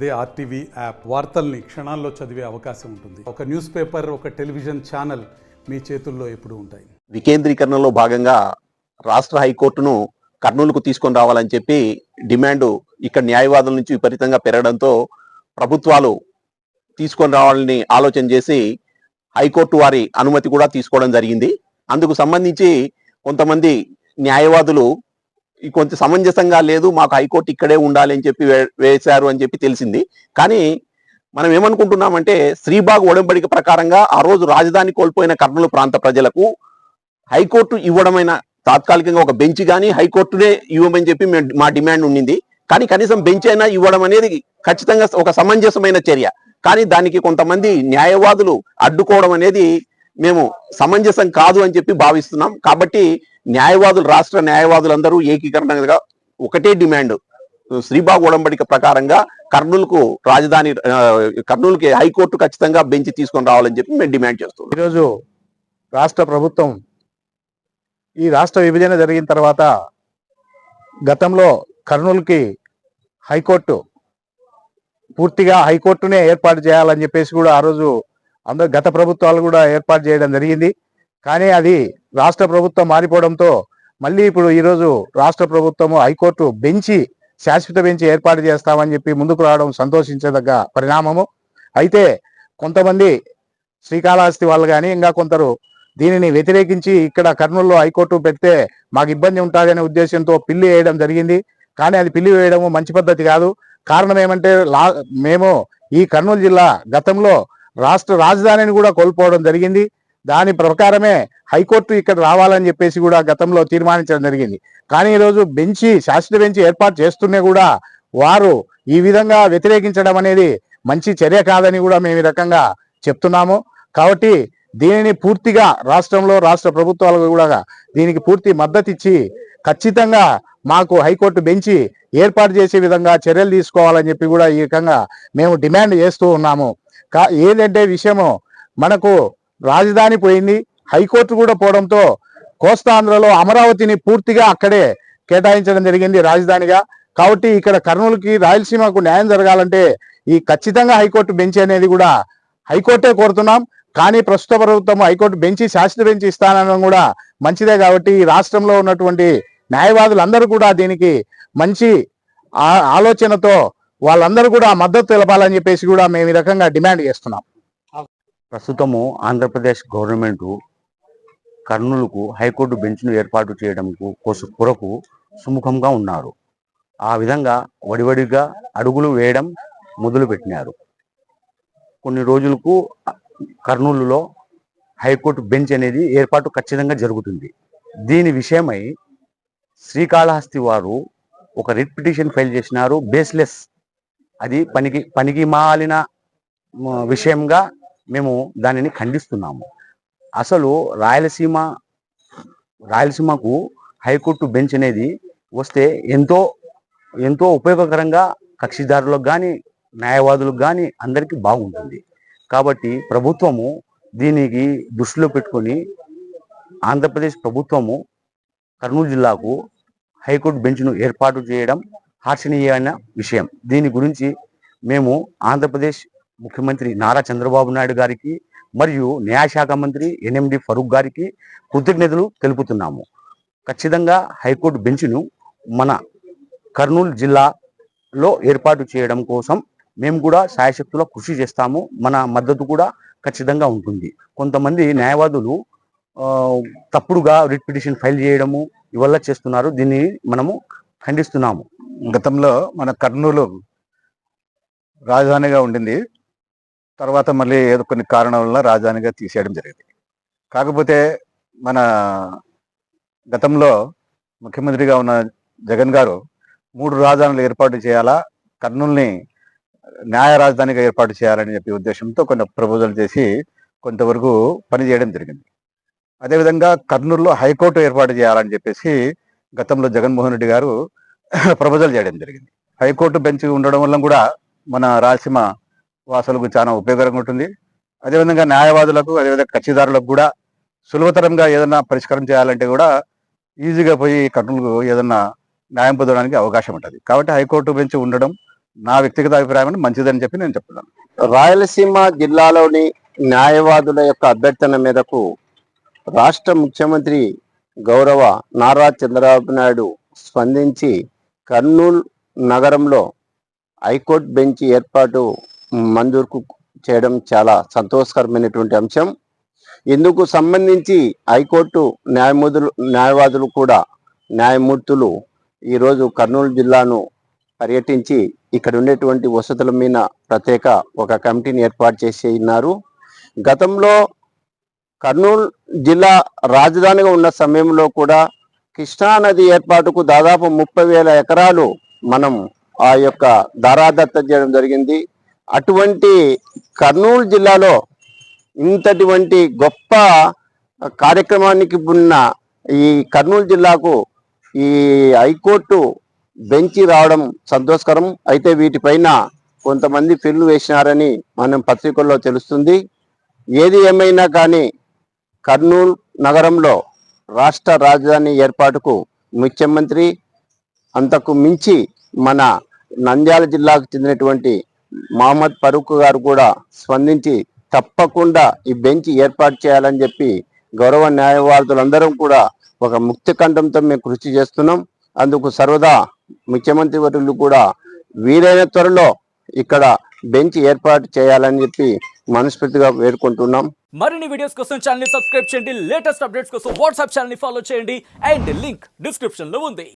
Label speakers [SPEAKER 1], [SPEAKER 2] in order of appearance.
[SPEAKER 1] అదే RTV app వార్తల్ని క్షణాల్లో చదివే అవకాశం ఉంటుంది. ఒక న్యూస్ పేపర్, ఒక టెలివిజన్ ఛానల్ మీ చేతుల్లో ఎప్పుడూ ఉంటాయి.
[SPEAKER 2] వికేంద్రీకరణలో భాగంగా రాష్ట్ర హైకోర్టును కర్నూలుకు తీసుకొని రావాలని చెప్పి డిమాండ్ ఇక్కడ న్యాయవాదుల నుంచి విపరీతంగా పెరగడంతో ప్రభుత్వాలు తీసుకొని రావాలని ఆలోచన చేసి హైకోర్టు వారి అనుమతి కూడా తీసుకోవడం జరిగింది. అందుకు సంబంధించి కొంతమంది న్యాయవాదులు కొంచెం సమంజసంగా లేదు, మాకు హైకోర్టు ఇక్కడే ఉండాలి అని చెప్పి వేశారు అని చెప్పి తెలిసింది. కానీ మనం ఏమనుకుంటున్నామంటే శ్రీబాగ్ ఒడంబడిక ప్రకారంగా ఆ రోజు రాజధాని కోల్పోయిన కర్నూలు ప్రాంత ప్రజలకు హైకోర్టు ఇవ్వడమైన తాత్కాలికంగా ఒక బెంచ్ కానీ హైకోర్టునే ఇవ్వమని చెప్పి మా డిమాండ్ ఉండింది. కానీ కనీసం బెంచ్ అయినా ఇవ్వడం అనేది ఖచ్చితంగా ఒక సమంజసమైన చర్య. కానీ దానికి కొంతమంది న్యాయవాదులు అడ్డుకోవడం అనేది మేము సమంజసం కాదు అని చెప్పి భావిస్తున్నాం. కాబట్టి న్యాయవాదులు, రాష్ట్ర న్యాయవాదులందరూ ఏకీకరణగా ఒకటే డిమాండ్, శ్రీబాగ్ ఒడంబడిక ప్రకారంగా కర్నూలుకి హైకోర్టు ఖచ్చితంగా బెంచ్ తీసుకొని రావాలని చెప్పి మేము డిమాండ్ చేస్తున్నాం.
[SPEAKER 3] ఈరోజు రాష్ట్ర ప్రభుత్వం ఈ రాష్ట్ర విభజన జరిగిన తర్వాత గతంలో కర్నూలుకి హైకోర్టు పూర్తిగా హైకోర్టునే ఏర్పాటు చేయాలని చెప్పేసి కూడా ఆ రోజు అందరూ గత ప్రభుత్వాలు కూడా ఏర్పాటు చేయడం జరిగింది. కానీ అది రాష్ట్ర ప్రభుత్వం మారిపోవడంతో మళ్ళీ ఇప్పుడు ఈరోజు రాష్ట్ర ప్రభుత్వము హైకోర్టు బెంచి, శాశ్వత బెంచి ఏర్పాటు చేస్తామని చెప్పి ముందుకు రావడం సంతోషించదగ్గ పరిణామము. అయితే కొంతమంది శ్రీకాళహస్తి వాళ్ళు కానీ ఇంకా కొందరు దీనిని వ్యతిరేకించి ఇక్కడ కర్నూలులో హైకోర్టు పెడితే మాకు ఇబ్బంది ఉంటుందనే ఉద్దేశంతో పిల్లి వేయడం జరిగింది. కానీ అది పిల్లి వేయడము మంచి పద్ధతి కాదు. కారణం ఏమంటే మేము ఈ కర్నూలు జిల్లా గతంలో రాష్ట్ర రాజధానిని కూడా కోల్పోవడం జరిగింది. దాని ప్రకారమే హైకోర్టు ఇక్కడ రావాలని చెప్పేసి కూడా గతంలో తీర్మానించడం జరిగింది. కానీ ఈరోజు బెంచి, శాశ్వత బెంచి ఏర్పాటు చేస్తూనే కూడా వారు ఈ విధంగా వ్యతిరేకించడం అనేది మంచి చర్య కాదని కూడా మేము ఈ రకంగా చెప్తున్నాము. కాబట్టి దీనిని పూర్తిగా రాష్ట్రంలో రాష్ట్ర ప్రభుత్వాలు కూడా దీనికి పూర్తి మద్దతు ఇచ్చి ఖచ్చితంగా మాకు హైకోర్టు బెంచి ఏర్పాటు చేసే విధంగా చర్యలు తీసుకోవాలని చెప్పి కూడా ఈ రకంగా మేము డిమాండ్ చేస్తూ ఉన్నాము. ఏదంటే విషయము, మనకు రాజధాని పోయింది, హైకోర్టు కూడా పోవడంతో కోస్తాంధ్రలో అమరావతిని పూర్తిగా అక్కడే కేటాయించడం జరిగింది రాజధానిగా. కాబట్టి ఇక్కడ కర్నూలుకి, రాయలసీమకు న్యాయం జరగాలంటే ఈ ఖచ్చితంగా హైకోర్టు బెంచ్ అనేది కూడా హైకోర్టే కోరుతున్నాం. కానీ ప్రస్తుత ప్రభుత్వం హైకోర్టు బెంచి, శాశ్వత బెంచి ఇస్తానడం కూడా మంచిదే. కాబట్టి ఈ రాష్ట్రంలో ఉన్నటువంటి న్యాయవాదులందరూ కూడా దీనికి మంచి ఆలోచనతో వాళ్ళందరూ కూడా మద్దతు తెలపాలని చెప్పేసి కూడా మేము ఈ రకంగా డిమాండ్ చేస్తున్నాం.
[SPEAKER 4] ప్రస్తుతము ఆంధ్రప్రదేశ్ గవర్నమెంట్ కర్నూలుకు హైకోర్టు బెంచ్ను ఏర్పాటు చేయడం కొరకు సుముఖంగా ఉన్నారు. ఆ విధంగా వడివడిగా అడుగులు వేయడం మొదలుపెట్టినారు. కొన్ని రోజులకు కర్నూలులో హైకోర్టు బెంచ్ అనేది ఏర్పాటు ఖచ్చితంగా జరుగుతుంది. దీని విషయమై శ్రీకాళహస్తి వారు ఒక రిట్ పిటిషన్ ఫైల్ చేసినారు. బేస్లెస్, అది పనికి మాలిన విషయంగా మేము దానిని ఖండిస్తున్నాము. అసలు రాయలసీమకు హైకోర్టు బెంచ్ అనేది వస్తే ఎంతో ఉపయోగకరంగా కక్షిదారులకు కానీ న్యాయవాదులకు కానీ అందరికీ బాగుంటుంది. కాబట్టి ప్రభుత్వము దీనికి దృష్టిలో పెట్టుకొని ఆంధ్రప్రదేశ్ ప్రభుత్వము కర్నూలు జిల్లాకు హైకోర్టు బెంచ్ను ఏర్పాటు చేయడం హర్షణీయమైన విషయం. దీని గురించి మేము ఆంధ్రప్రదేశ్ ముఖ్యమంత్రి నారా చంద్రబాబు నాయుడు గారికి మరియు న్యాయశాఖ మంత్రి ఎన్ఎండి ఫరూక్ గారికి కృతజ్ఞతలు తెలుపుతున్నాము. ఖచ్చితంగా హైకోర్టు బెంచ్ను మన కర్నూలు జిల్లాలో ఏర్పాటు చేయడం కోసం మేము కూడా శాయశక్తులా కృషి చేస్తాము. మన మద్దతు కూడా ఖచ్చితంగా ఉంటుంది. కొంతమంది న్యాయవాదులు తప్పుడుగా రిట్ పిటిషన్ ఫైల్ చేయడము ఇవల్ల చేస్తున్నారు. దీన్ని మనము ఖండిస్తున్నాము.
[SPEAKER 3] గతంలో మన కర్నూలు రాజధానిగా ఉండింది. తర్వాత మళ్ళీ ఏదో కొన్ని కారణాల వల్ల రాజధానిగా తీసేయడం జరిగింది. కాకపోతే మన గతంలో ముఖ్యమంత్రిగా ఉన్న జగన్ గారు 3 రాజధానులు ఏర్పాటు చేయాలా, కర్నూలుని న్యాయ రాజధానిగా ఏర్పాటు చేయాలని చెప్పి ఉద్దేశంతో కొన్ని ప్రపోజల్ చేసి కొంతవరకు పని చేయడం జరిగింది. అదేవిధంగా కర్నూలులో హైకోర్టు ఏర్పాటు చేయాలని చెప్పేసి గతంలో జగన్మోహన్ రెడ్డి గారు ప్రపోజల్ చేయడం జరిగింది. హైకోర్టు బెంచ్ ఉండడం వల్ల కూడా మన రాయలసీమ వాసులకు చాలా ఉపయోగకరంగా ఉంటుంది. అదేవిధంగా న్యాయవాదులకు, అదేవిధంగా కక్షిదారులకు కూడా సులభతరంగా ఏదైనా పరిష్కారం చేయాలంటే కూడా ఈజీగా పోయి కర్నూలుకు ఏదన్నా న్యాయం పొందడానికి అవకాశం ఉంటుంది. కాబట్టి హైకోర్టు బెంచ్ ఉండడం నా వ్యక్తిగత అభిప్రాయం మంచిదని చెప్పి నేను చెప్తున్నాను.
[SPEAKER 2] రాయలసీమ జిల్లాలోని న్యాయవాదుల యొక్క అభ్యర్థన మేరకు రాష్ట్ర ముఖ్యమంత్రి గౌరవ నారా చంద్రబాబు నాయుడు స్పందించి కర్నూలు నగరంలో హైకోర్టు బెంచ్ ఏర్పాటు మంజూరుకు చేయడం చాలా సంతోషకరమైనటువంటి అంశం. ఇందుకు సంబంధించి హైకోర్టు న్యాయవాదులు కూడా న్యాయమూర్తులు ఈరోజు కర్నూలు జిల్లాను పర్యటించి ఇక్కడ ఉండేటువంటి వసతుల మీద ప్రత్యేక ఒక కమిటీని ఏర్పాటు చేసి ఉన్నారు. గతంలో కర్నూలు జిల్లా రాజధానిగా ఉన్న సమయంలో కూడా కృష్ణానది ఏర్పాటుకు దాదాపు 30,000 ఎకరాలు మనం ఆ యొక్క దారాదత్త చేయడం జరిగింది. అటువంటి కర్నూలు జిల్లాలో ఇంతటువంటి గొప్ప కార్యక్రమానికి ఉన్న ఈ కర్నూలు జిల్లాకు ఈ హైకోర్టు బెంచి రావడం సంతోషకరం. అయితే వీటిపైన కొంతమంది ఫిల్లు వేసినారని మనం పత్రికల్లో తెలుస్తుంది. ఏది ఏమైనా కానీ కర్నూలు నగరంలో రాష్ట్ర రాజధాని ఏర్పాటుకు ముఖ్యమంత్రి అంతకు మించి మన నంద్యాల జిల్లాకు చెందినటువంటి మహమ్మద్ ఫరూక్ గారు కూడా స్పందించి తప్పకుండా ఈ బెంచ్ ఏర్పాటు చేయాలని చెప్పి గౌరవ న్యాయవాదులందరం కూడా ఒక ముక్తి కంఠంతో మేము కృషి చేస్తున్నాం. అందుకు సర్వదా ముఖ్యమంత్రి వర్యులు కూడా వీలైన త్వరలో ఇక్కడ బెంచ్ ఏర్పాటు చేయాలని చెప్పి మనస్ఫూర్తిగా వేడుకుంటున్నాం.
[SPEAKER 5] మరిన్ని వీడియోస్ కోసం ఛానల్ ని సబ్స్క్రైబ్ చేయండి. లేటెస్ట్ అప్డేట్స్ కోసం వాట్సాప్ ఛానల్ ని ఫాలో చేయండి. అండ్ లింక్ డిస్క్రిప్షన్ లో ఉంది.